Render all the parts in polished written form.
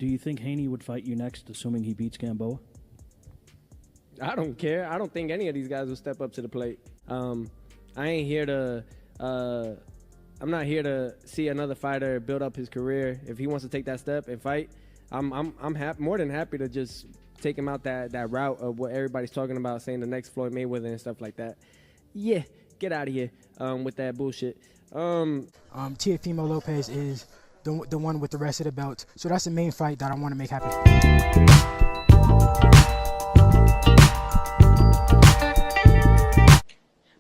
Do you think Haney would fight you next, assuming he beats Gamboa? I don't care. I don't think any of these guys will step up to the plate. I ain't here to. I'm not here to see another fighter build up his career. If he wants to take that step and fight, I'm more than happy to just take him out that route of what everybody's talking about, saying the next Floyd Mayweather and stuff like that. Yeah, get out of here with that bullshit. Teofimo Lopez is the one with the rest of the belts, so that's the main fight that I want to make happen.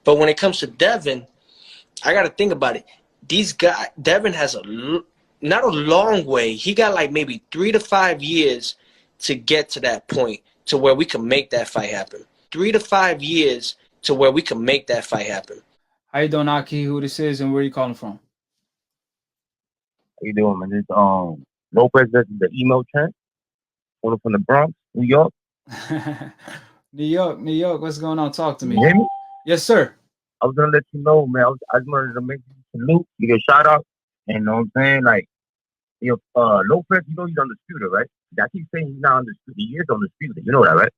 But when it comes to Devin, I got to think about it. Devin has not a long way. He got like maybe 3 to 5 years to get to that point to where we can make that fight happen. 3 to 5 years to where we can make that fight happen. How you doing, AKHi? Who this is and where you calling from? How you doing, man? This Lopez versus the emo champ. One from the Bronx, New York. New York. What's going on? Talk to me. You hear me? Yes, sir. I was gonna let you know, man. I just wanted to make you a salute, you get a shout out, and you know what I'm saying? Like, Lopez, you know he's undisputed, right? I keep saying he's not undisputed. He is undisputed. You know that, right?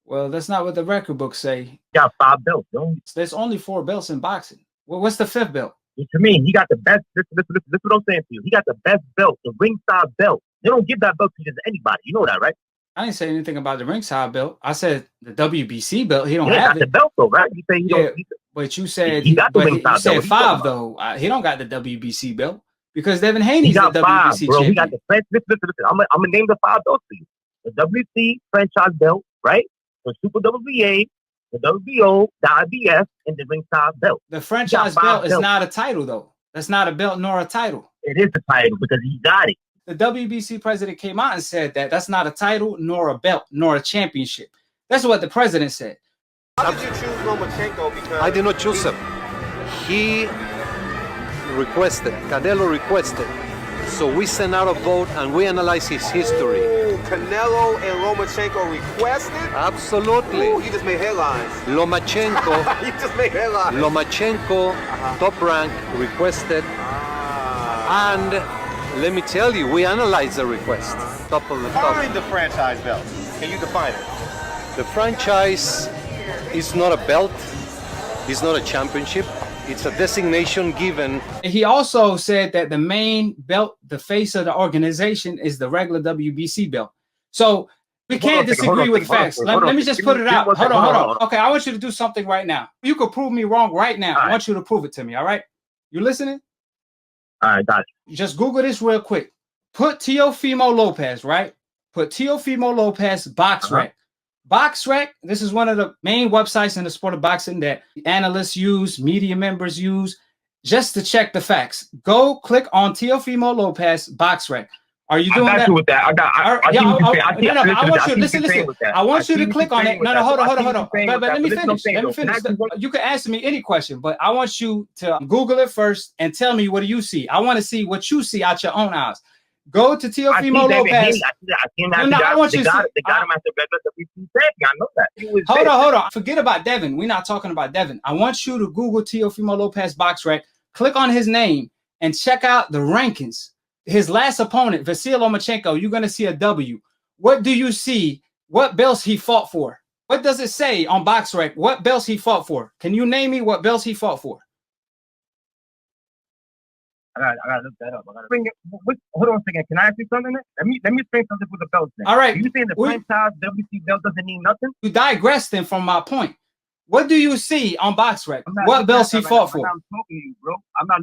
Well, that's not what the record books say. He got 5 belts, don't he? There's only 4 belts in boxing. Well, what's the 5th belt? To me, he got the best. This is what I'm saying to you. He got the best belt, the ringside belt. They don't give that belt to just anybody. You know that, right? I didn't say anything about the ringside belt. I said the WBC belt. He don't have have the belt though, right? You say he don't. But you said he got the ringside you said belt. 5 though. He don't got the WBC belt because Devin Haney's got the 5, WBC bro. champion. He got the listen. I'm gonna name the 5 belts for you. The WC franchise belt, right? The Super WBA, the WBO, the IBF, and the ringside belt. The franchise belt is not a title though. That's not a belt nor a title. It is a title because he got it. The WBC president came out and said that that's not a title, nor a belt, nor a championship. That's what the president said. How did you choose Lomachenko? Because I did not choose him. He requested, Canelo requested. So we sent out a vote and we analyzed his history. Ooh, Canelo and Lomachenko requested? Absolutely. Ooh, you just made headlines. Lomachenko. You just made headlines. Lomachenko, top rank, requested. And let me tell you, we analyzed the request. Top of the top. Define the franchise belt. Can you define it? The franchise is not a belt. It's not a championship. It's a designation given. He also said that the main belt, the face of the organization, is the regular WBC belt. So we can't disagree with facts. Let me just put it out. Hold on. Okay, I want you to do something right now. You could prove me wrong right now. I want you to prove it to me, all right? You listening? All right, got you. Just Google this real quick. Put Teofimo Lopez, right? Put Teofimo Lopez BoxRec. BoxRec, this is one of the main websites in the sport of boxing that analysts use, media members use, just to check the facts. Go click on Teofimo Lopez BoxRec. Are you doing that? I got you with that. I want you to listen. I want you to click on it. No, hold on. But let me finish. You can answer me any question, but I want you to Google it first and tell me, what do you see? I want to see what you see out your own eyes. Go to Teofimo Lopez. I want you to see. They got him as the regular WBC champion. I know that. Hold on. Forget about Devin. We're not talking about Devin. I want you to Google Teofimo Lopez BoxRec. Click on his name and check out the rankings. His last opponent, Vasil Lomachenko, you're going to see a W. What do you see? What belts he fought for? What does it say on BoxRec? What belts he fought for? Can you name me what belts he fought for? I gotta look that up. Hold on a second. Can I ask you something? Let me explain something with the belts. All right. You saying the franchise WBC belt doesn't mean nothing? You digressed then from my point. What do you see on BoxRec? What belts he fought for? I'm talking to you, bro. I'm not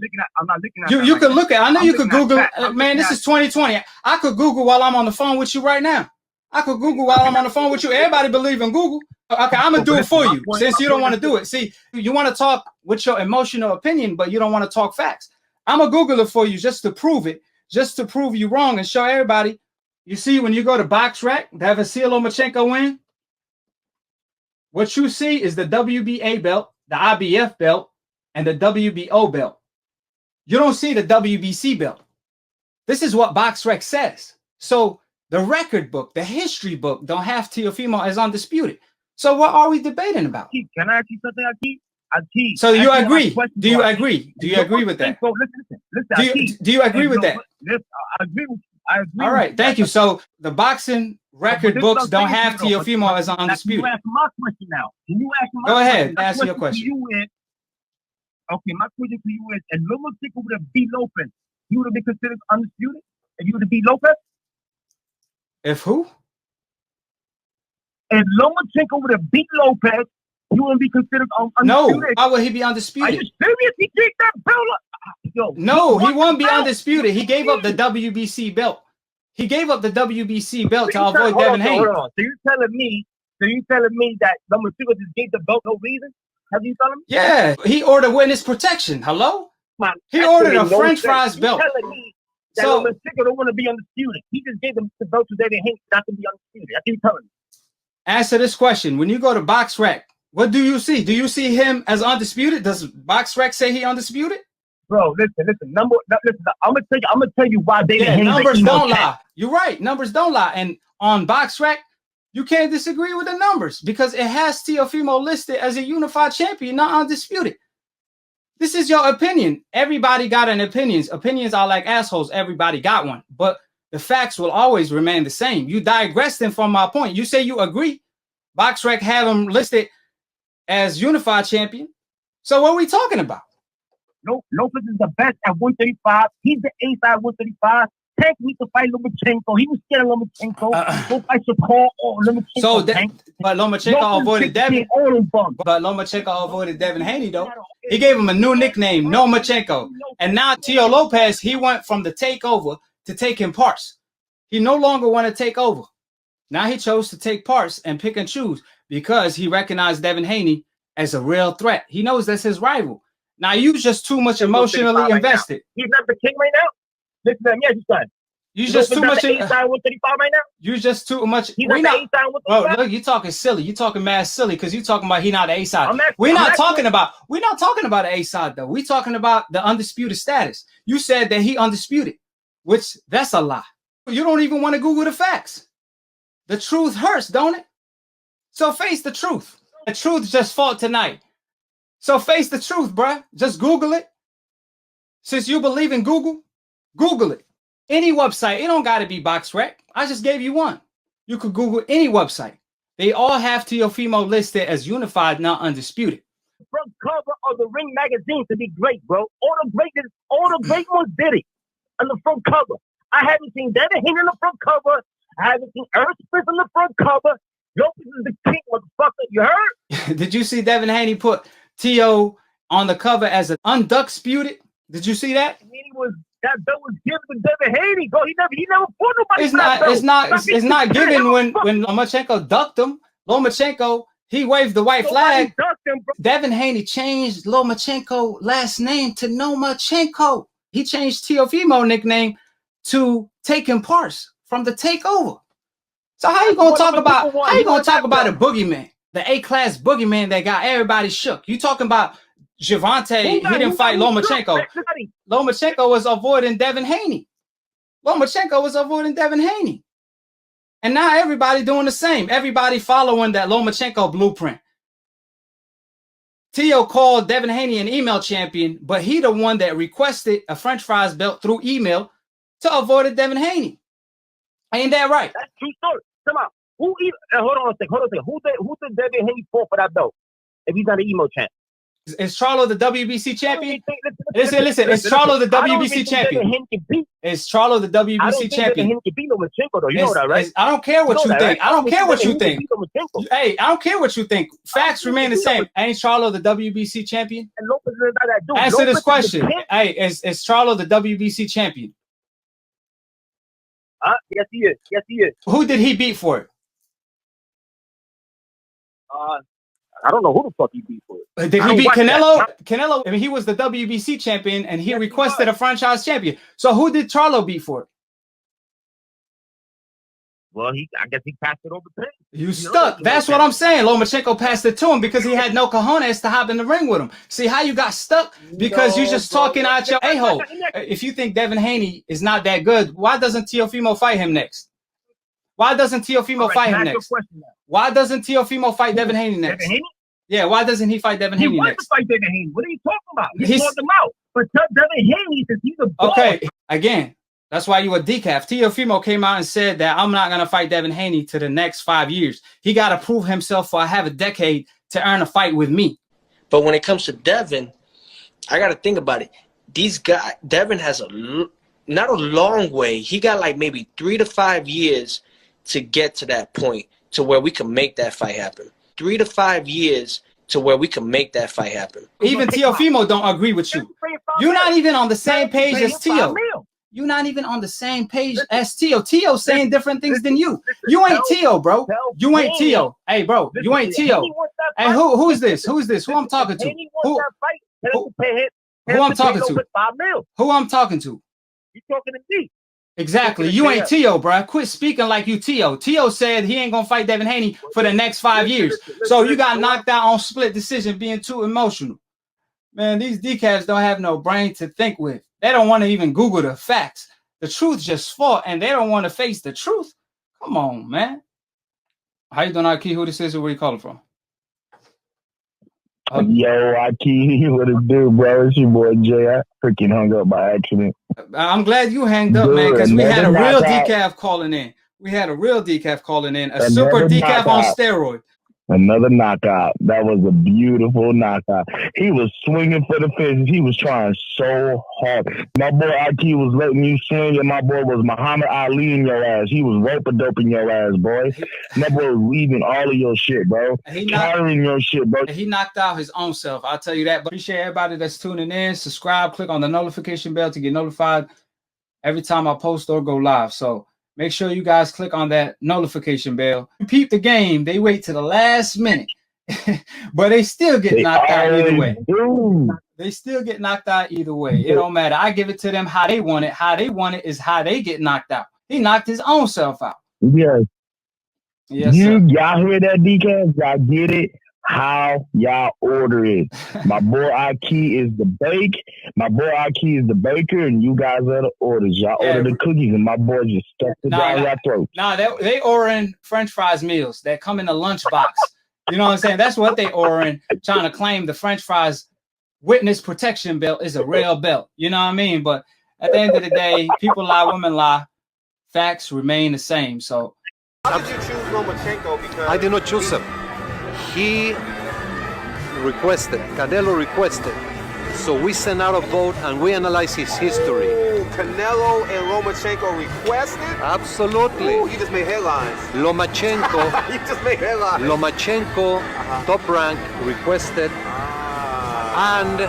looking at. You can look at. I know you could Google. Man, this is 2020. I could Google while I'm on the phone with you right now. I could Google while I'm on the phone with you. Everybody believe in Google. Okay, I'm gonna do it for you since you don't want to do it. See, you want to talk with your emotional opinion, but you don't want to talk facts. I'm gonna Google it for you just to prove it, just to prove you wrong and show everybody. You see, when you go to BoxRec, have Vasil Lomachenko win. What you see is the WBA belt, the IBF belt, and the WBO belt. You don't see the WBC belt. This is what BoxRec says. So the record book, the history book, don't have Teofimo as undisputed. So what are we debating about? Can I ask you something, AKHi? So you agree? Do you agree? Do you agree with that? Listen. Do you agree with that? Listen, I agree with I agree. All right, thank you. So the boxing record books don't have Teofimo as undisputed. You ask my question now. Can you ask my Go ahead, question? ask your question. Okay, my question to you is, if Lomachenko would have beat Lopez, you would have been considered undisputed? If you would have beat Lopez? If who? If Lomachenko would have beat Lopez, you wouldn't be considered undisputed? No, why would he be Are undisputed? you serious? He gave that belt up. Yo, No, he won't be undisputed. He gave up the WBC belt. He gave up the WBC belt to avoid Devin Haney. Hold on. So you're telling me that Lomachenko just gave the belt no reason? Have you telling me? Yeah, he ordered witness protection. Hello? Man, He that ordered shit a make no French sense. fries You belt. telling me that So- Lomachenko don't want to be undisputed? He just gave the belt to Devin Haney not to be undisputed. That's what you're telling me. Answer this question. When you go to BoxRec, what do you see? Do you see him as undisputed? Does BoxRec say he undisputed? Bro, listen. I'm gonna tell you why Devin Yeah, Haney. numbers don't lie. You're right. Numbers don't lie. And on BoxRec, you can't disagree with the numbers because it has Teofimo listed as a unified champion, not undisputed. This is your opinion. Everybody got an opinion. Opinions are like assholes. Everybody got one. But the facts will always remain the same. You digressing from my point. You say you agree. BoxRec have him listed as unified champion. So what are we talking about? No, Lopez is the best at 135. He's the ace at 135. Tank needs to fight Lomachenko. He was scared of Lomachenko. Go fight Shakur or Lomachenko. So, Tank. but Lomachenko avoided Devin. But Lomachenko avoided Devin Haney though. He gave him a new nickname, Lomachenko. And now Teo Lopez, he went from the takeover to taking parts. He no longer wanted to take over. Now he chose to take parts and pick and choose because he recognized Devin Haney as a real threat. He knows that's his rival. Now you just too much emotionally invested. He's not the king right now. Listen to him. Yeah, he's done. You just too much. He's 135 right now. You just too much. He's We not not. the A-side 135. Bro, look, you talking silly. You talking mad silly because you talking about he not the A side. I'm We're not asking- talking about. We're not talking about the A side though. We talking about the undisputed status. You said that he undisputed, which that's a lie. You don't even want to Google the facts. The truth hurts, don't it? So face the truth. The truth just fought tonight. So face the truth, bruh. Just Google it. Since you believe in Google, Google it. Any website. It don't got to be BoxRec. I just gave you one. You could Google any website. They all have Teofimo listed as unified, not undisputed. Front cover of the Ring magazine to be great, bro. All the great ones did it on the front cover. I haven't seen Devin Haney on the front cover. I haven't seen Eric Smith on the front cover. Lopez is the king, motherfucker. You heard? Did you see Devin Haney put Teo on the cover as an undisputed? Did you see that? That belt was given to Devin Haney, bro. He never fought nobody. It's not given when Lomachenko ducked him. Lomachenko, he waved the white flag. Devin Haney changed Lomachenko last name to Lomachenko. He changed Teofimo nickname to Taking Parts from the takeover. So how you gonna talk about a boogeyman, the A-class boogeyman that got everybody shook? You talking about Javante? He didn't fight Lomachenko. Lomachenko was avoiding Devin Haney. And now everybody doing the same. Everybody following that Lomachenko blueprint. Teo called Devin Haney an email champion, but he the one that requested a French fries belt through email to avoid Devin Haney. Ain't that right? That's true story. Come on. Hold on a second. Who did Devin Haney fall for that belt? If he's not an emo champ. Is Charlo the WBC champion? Listen. Is Charlo the WBC champion? Is Charlo the WBC champion? You know that, right? I don't care what you think. I don't care what you think. Hey, I don't care what you think. Facts remain the same. Ain't Charlo the WBC champion? Answer this question. Hey, is Charlo the WBC champion? Yes, he is. Yes, he is. Who did he beat for it? I don't know who the fuck he beat for it. Did he beat Canelo? Canelo, I mean, he was the WBC champion, and he requested a franchise champion. So who did Charlo beat for it? Well, I guess he passed it over to him. You stuck. That's what I'm saying. Lomachenko passed it to him because he had no cojones to hop in the ring with him. See how you got stuck? Because you just talking out your a-hole. If you think Devin Haney is not that good, why doesn't Teofimo fight him next? Why doesn't Teofimo fight him next? Why doesn't Teofimo fight Devin Haney next? Devin Haney? Yeah, why doesn't he fight Devin Haney next? He wants to fight Devin Haney. What are you talking about? He called him out. But tell Devin Haney, since he's a boss. Okay, again, That's why you a decaf. Teofimo came out and said that I'm not going to fight Devin Haney to the next 5 years. He got to prove himself for I have a decade to earn a fight with me. But when it comes to Devin, I got to think about it. Devin has not a long way. He got like maybe 3 to 5 years to get to that point to where we can make that fight happen. 3 to 5 years to where we can make that fight happen. Even Teofimo don't agree with you. You're not even on the same page as Teo. You're not even on the same page as Teo. Teo's saying different things than you. You ain't Teo, bro. You ain't Teo. Hey, bro, you ain't Teo. Hey, who is this? Who is this? Who I'm talking to? Who I'm talking to? Who I'm talking to? You talking to me? Exactly. You ain't Teo, bro. Quit speaking like you Teo. Teo said he ain't gonna fight Devin Haney for the next 5 years. So you got knocked out on split decision being too emotional. Man, these decafs don't have no brain to think with. They don't want to even Google the facts. The truth just fought, and they don't want to face the truth. Come on, man. How you doing, AKHi? Who this is or where you calling from? Yo, AKHi, what it do, bro? It's your boy Jay. I freaking hung up by accident. I'm glad you hanged up, man, because we had a real decaf calling in. We had a real decaf calling in. A super decaf on steroid. Another knockout. That was a beautiful knockout. He was swinging for the fences. He was trying so hard. My boy AKHi was letting you swing, and my boy was Muhammad Ali in your ass. He was rope-a-doping your ass, boy. My boy was leaving all of your shit, bro. Carrying your shit, bro. He knocked out his own self. I'll tell you that. But appreciate everybody that's tuning in. Subscribe. Click on the notification bell to get notified every time I post or go live. So make sure you guys click on that notification bell. Peep the game. They wait to the last minute, but they still get knocked out either way. They still get knocked out either way. It don't matter. I give it to them how they want it. How they want it is how they get knocked out. He knocked his own self out. Yes. Yes, y'all hear that, decaf? Y'all get it? How y'all order it. My boy AKHi is the bake. My boy AKHi is the baker, and you guys are the orders. Y'all order the cookies, and my boy just stuck it down your throat. Nah, they ordering French fries meals that come in a lunchbox. You know what I'm saying? That's what they ordering, trying to claim the French fries witness protection belt is a real belt. You know what I mean? But at the end of the day, people lie, women lie. Facts remain the same. So how did you choose Lomachenko? Because I did not choose him. He requested, Canelo requested. So we sent out a vote and we analyzed his history. Ooh, Canelo and Lomachenko requested? Absolutely. Ooh, you just made headlines. Lomachenko. You just made headlines. Lomachenko, top rank, requested. And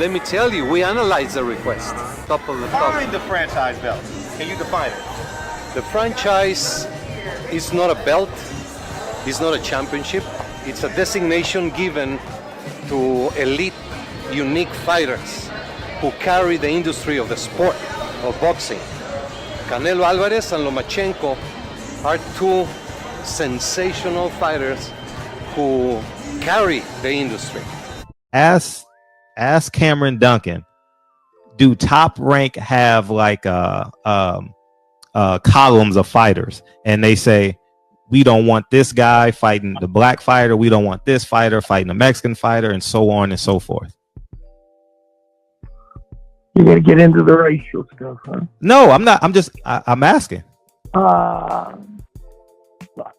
let me tell you, we analyzed the request. Top of the top. Define the franchise belt. Can you define it? The franchise is not a belt. It's not a championship. It's a designation given to elite, unique fighters who carry the industry of the sport of boxing. Canelo Alvarez and Lomachenko are two sensational fighters who carry the industry. Ask Cameron Duncan, do Top Rank have like columns of fighters? And they say, we don't want this guy fighting the black fighter. We don't want this fighter fighting the Mexican fighter, and so on and so forth. You're going to get into the racial stuff, huh? No, I'm not. I'm asking.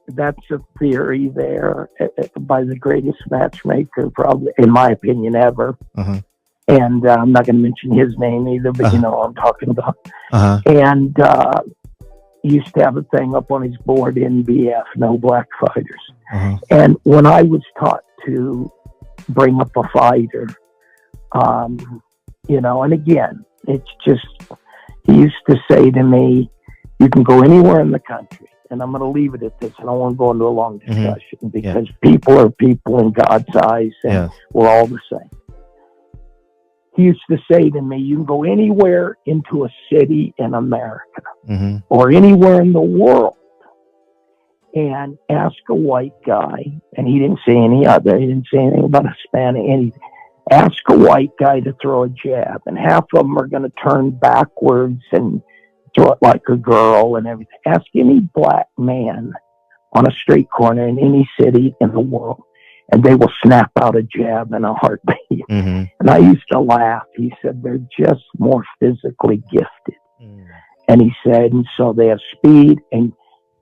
That's a theory there by the greatest matchmaker, probably, in my opinion, ever. And I'm not going to mention his name either, but you know what I'm talking about. And he used to have a thing up on his board, NBF, no black fighters. And when I was taught to bring up a fighter, you know, and again, it's just, he used to say to me, you can go anywhere in the country, and I'm going to leave it at this. I don't want to go into a long discussion because people are people in God's eyes, and we're all the same. He used to say to me, you can go anywhere into a city in America or anywhere in the world and ask a white guy, and he didn't say any other, he didn't say anything about Hispanic, anything. Ask a white guy to throw a jab, and half of them are going to turn backwards and throw it like a girl and everything. Ask any black man on a street corner in any city in the world, and they will snap out a jab in a heartbeat. And I used to laugh. He said, they're just more physically gifted. And he said, and so they have speed and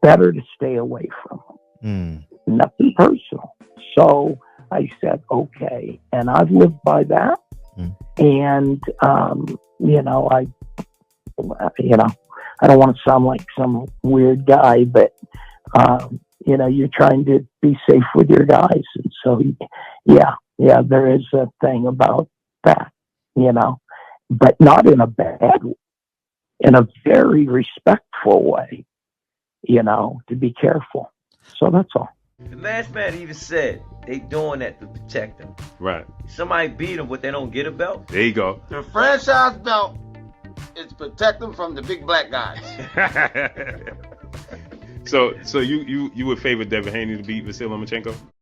better to stay away from them. Nothing personal. So I said, okay. And I've lived by that. And, you know, I don't want to sound like some weird guy, but, you know, you're trying to be safe with your guys. And so, yeah, there is a thing about that, you know, but not in a bad way, in a very respectful way, you know, to be careful. So that's all. The last man even said they doing that to protect them. Right. Somebody beat them, but they don't get a belt. There you go. The franchise belt is protect them from the big black guys. So you would favor Devin Haney to beat Vasily Lomachenko?